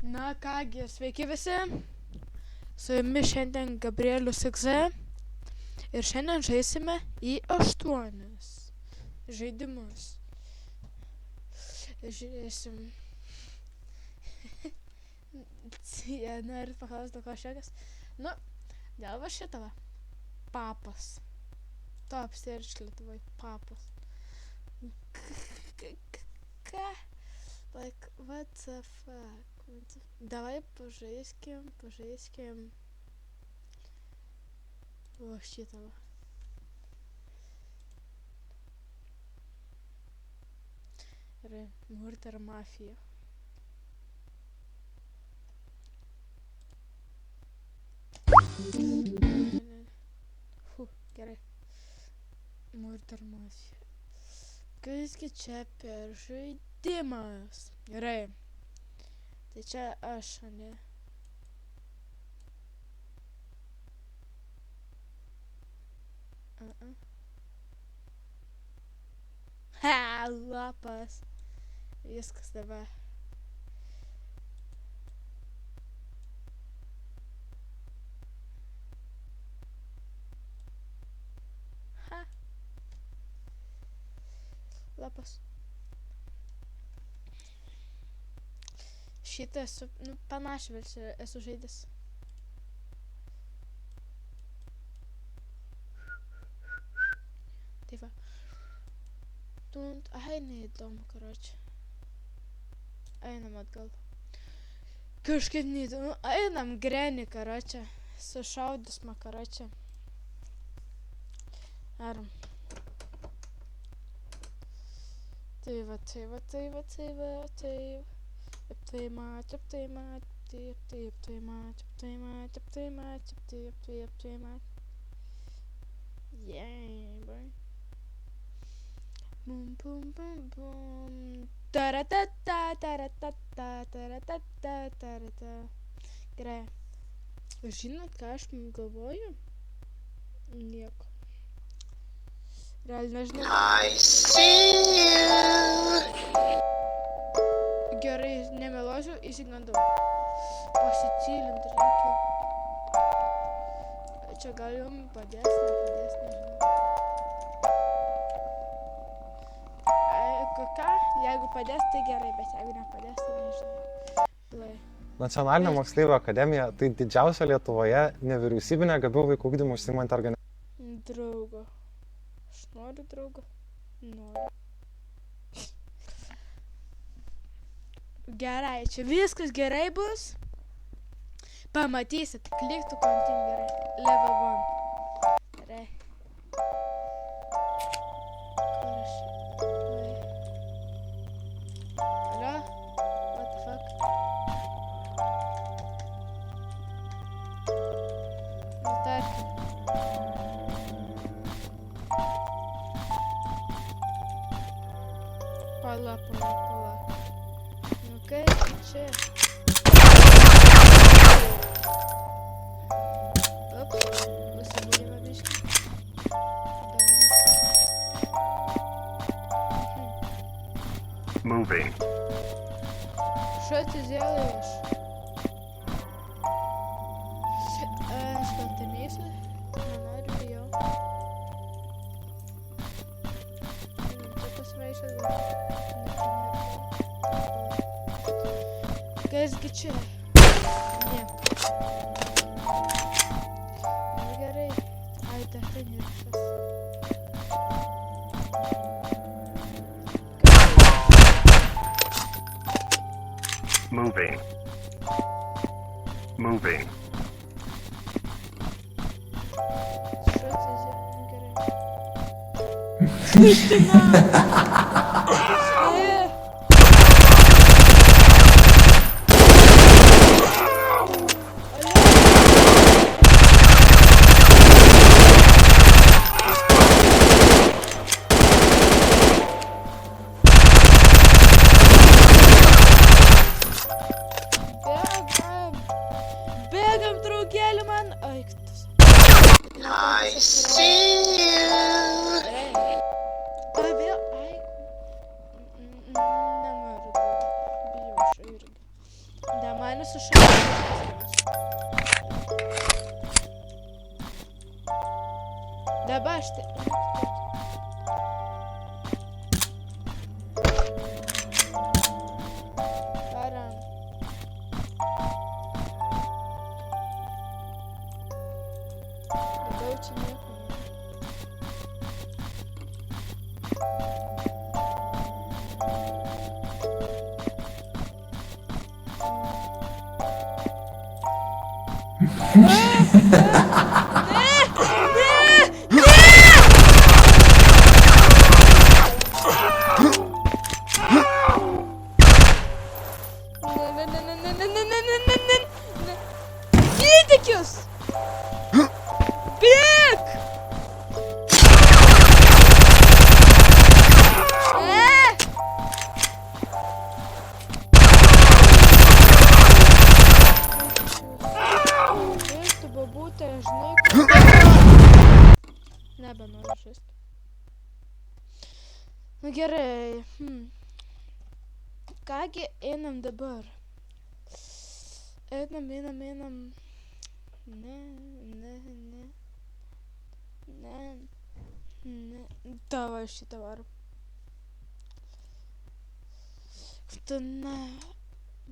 Na kągi, sveiki visi. Su jumis šiandien Gabrielius XZ. Ir šiandien žaisime į 8 žaidimus. Žiūrėsim. Jie norit paklausti, dėl ko šiekas. Nu, dėl va šitą va. Papas. Top search Lietuvoj. Papas. Ką? Like, what the fuck? Давай пожаiskim. O šitą va. Gerai, Murder Mafia. Gerai. Murder Mafia. Kasgi čia per žaidimas? Gerai. Tai čia aš, ne? Ha, lapas. Viskas dabar. Ha. Lapas. Šitą esu, panašią versiją esu žaidęs. Tai va. Ai, neįdomu, karočią. Einam atgal. Kažkaip neįdomu. Einam grenį, karočią. Sušaudys ma, karočią. Aram. Tai va. Yeah, boy. Boom, boom, boom, boom. Taratata. Gerai. Žinot, ką aš galvoju? Nieko. Realiai nežinau. I see you. Gerai, nemeluosiu, įsigandau. Pasicylint reikia. Čia gal jums padės, nežinau. Ką? Jeigu padės, tai gerai, bet jeigu nepadės, tai nežinau. Play. Nacionalinė moksleivių akademija tai didžiausia Lietuvoje nevyriausybinė gabių vaikų ugdymu užsiimanti organizacija. Draugo. Aš noriu draugo. Noriu. Gerai, čia viskas gerai bus. Pamatysit, klik to continue gerai. Level 1. Gerai. Kur aš? Alio? What the fuck? Nu tarkim. Pala. Nu kaip čia? Ups, pasibūdėme biškį. Moving. Что ты делаешь? Что ты мисля? Нанарю ее. Ты посмотришь это. Казгиче. Нет. Не гори. Ай, да ты нет сейчас. Moving. Что ты делаешь? Bėgam, draugėlį man. Ai, kitas. I see you. Vėl, ai. Nenoriu. Bijau aš irgi. Dama Mane sušaudė. Dabar aš tai... Varam. Daugiau čia nieko nėra. Įtikius! Bėk! Žaisti babutę, žinai, nebenoriu žaisti. Nu gerai. Kągi, einam dabar. Einam. Ne. Давай šitą varom. Tu ne.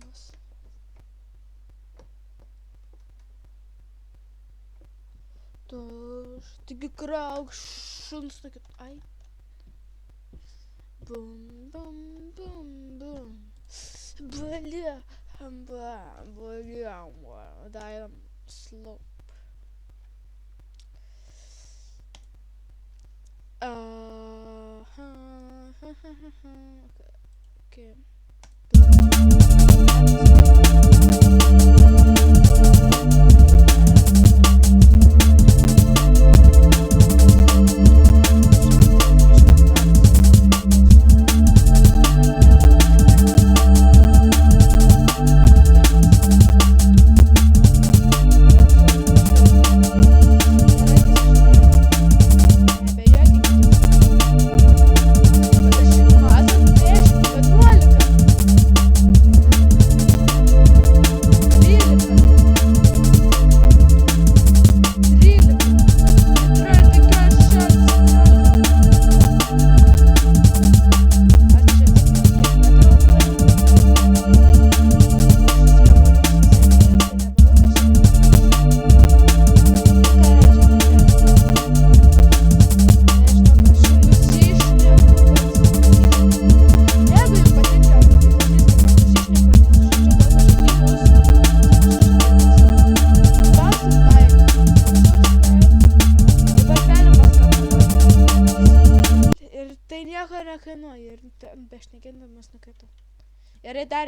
Bus. Tu taigi krauk šuns tokį. Ai. Bum. Бля. Дай слоп. Okay.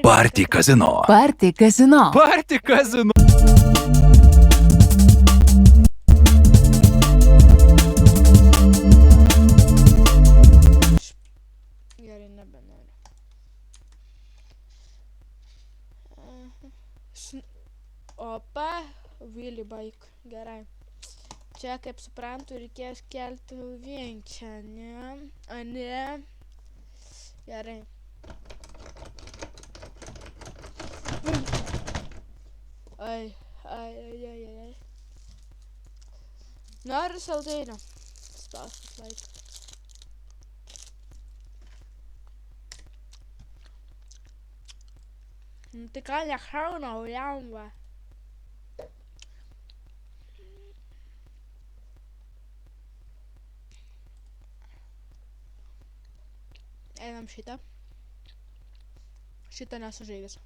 Party Casino. Gerai, nebenoriu. Opa, Willy Bike. Gerai. Čia, kaip suprantu, reikės kelti vienčią, ne? A ne? Gerai. Ai. Noriu saldainio. Spaustas laikas. Nu tai ką nešaunau, jamba. Einam šitą. Šitą nesu žaidęs.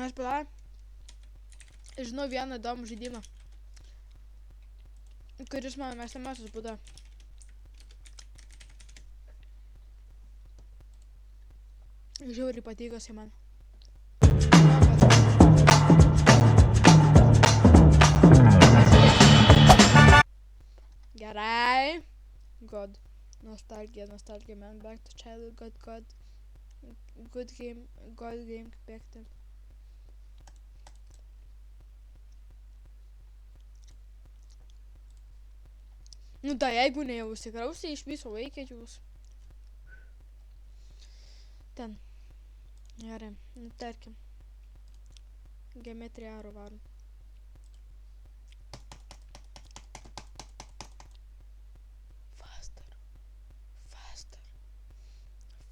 Aš pala, žinau vieną įdomų žaidimą, kuris mano mėgstamiausias būdo. Žiauriai patiko jisai man. Gerai. God. Nostalgia, man. Back to childhood. God. Good game. God game. Back to. Nu, da, jeigu ne jau užsikrausiai, iš viso vaikėt jūs. Ten. Gerai, nu, tarkim. Geometriją aro varom. Faster. Faster.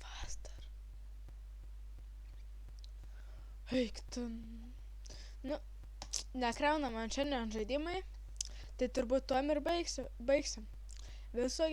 Faster. Eik tu. Nu, nekrauna man šiandien žaidimai. Tai turbūt tuom ir baigsim. Viso